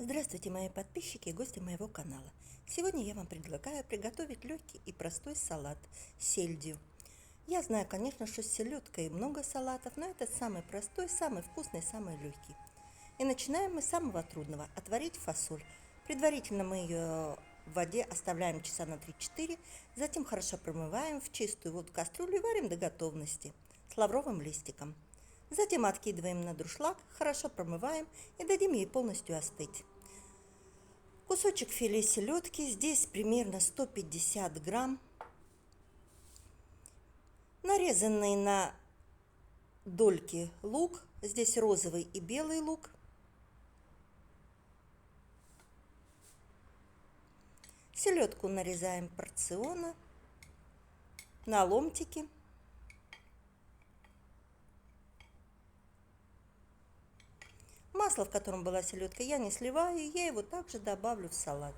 Здравствуйте, мои подписчики и гости моего канала. Сегодня я вам предлагаю приготовить легкий и простой салат с сельдью. Я знаю, конечно, что с селедкой много салатов, но это самый простой, самый вкусный, самый легкий. И начинаем мы с самого трудного – отварить фасоль. Предварительно мы ее в воде оставляем часа на 3-4, затем хорошо промываем в чистую воду кастрюлю и варим до готовности с лавровым листиком. Затем откидываем на дуршлаг, хорошо промываем и дадим ей полностью остыть. Кусочек филе селедки, здесь примерно 150 грамм, нарезанный на дольки лук, здесь розовый и белый лук, селедку нарезаем порционно на ломтики. Масло, в котором была селедка, я не сливаю, я его также добавлю в салат.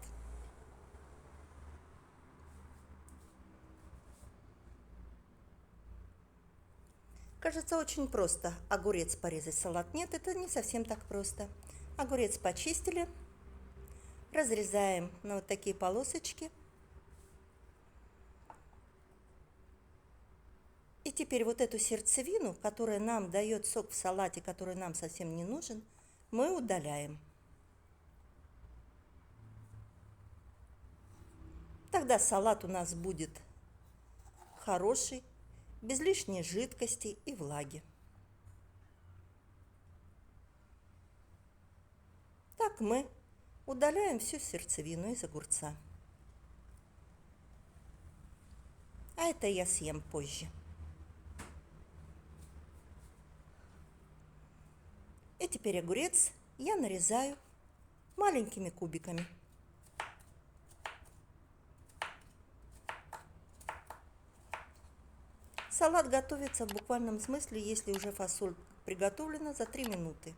Кажется, очень просто огурец порезать, салат. Нет, это не совсем так просто. Огурец почистили, разрезаем на вот такие полосочки. И теперь вот эту сердцевину, которая нам дает сок в салате, который нам совсем не нужен, мы удаляем. Тогда салат у нас будет хороший, без лишней жидкости и влаги. Так мы удаляем всю сердцевину из огурца. А это я съем позже. И теперь огурец я нарезаю маленькими кубиками. Салат готовится в буквальном смысле, если уже фасоль приготовлена, за 3 минуты.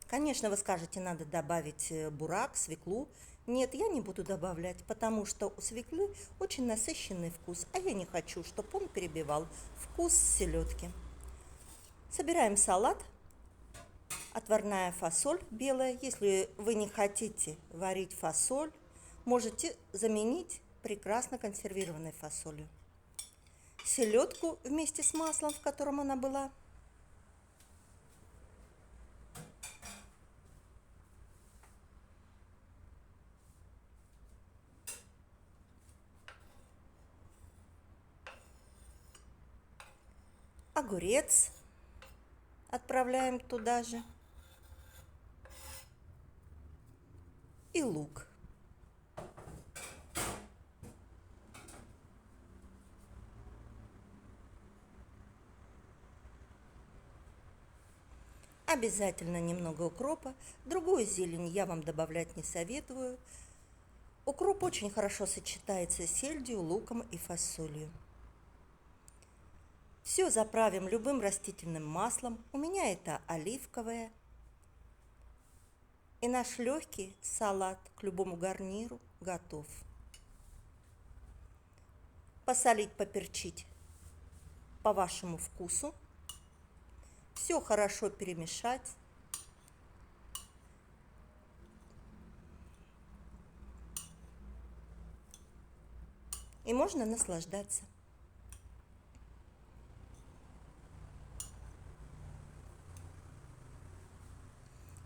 Конечно, вы скажете, надо добавить бурак, свеклу. Нет, я не буду добавлять, потому что у свеклы очень насыщенный вкус, а я не хочу, чтобы он перебивал вкус селедки. Собираем салат. Отварная фасоль белая. Если вы не хотите варить фасоль, можете заменить прекрасно консервированной фасолью. Селедку вместе с маслом, в котором она была. Огурец отправляем туда же. И лук. Обязательно немного укропа. Другую зелень я вам добавлять не советую. Укроп очень хорошо сочетается с сельдью, луком и фасолью. Все заправим любым растительным маслом. У меня это оливковое. И наш легкий салат к любому гарниру готов. Посолить, поперчить по вашему вкусу. Все хорошо перемешать. И можно наслаждаться.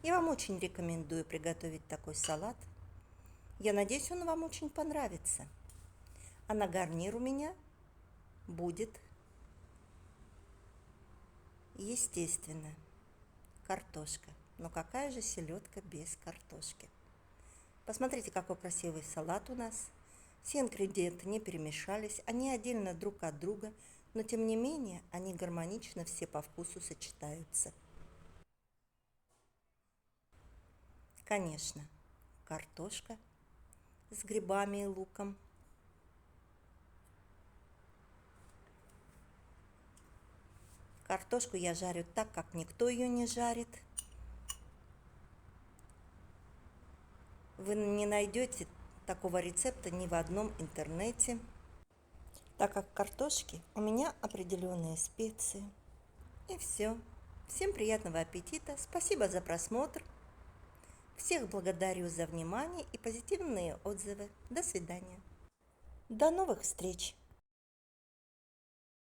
Я вам очень рекомендую приготовить такой салат. Я надеюсь, он вам очень понравится. А на гарнир у меня будет, естественно, картошка. Но какая же селедка без картошки? Посмотрите, какой красивый салат у нас. Все ингредиенты не перемешались, они отдельно друг от друга, но тем не менее они гармонично все по вкусу сочетаются. Конечно, картошка с грибами и луком. Картошку я жарю так, как никто ее не жарит. Вы не найдете такого рецепта ни в одном интернете, так как в картошке у меня определенные специи. И все. Всем приятного аппетита, спасибо за просмотр. Всех благодарю за внимание и позитивные отзывы. До свидания. До новых встреч!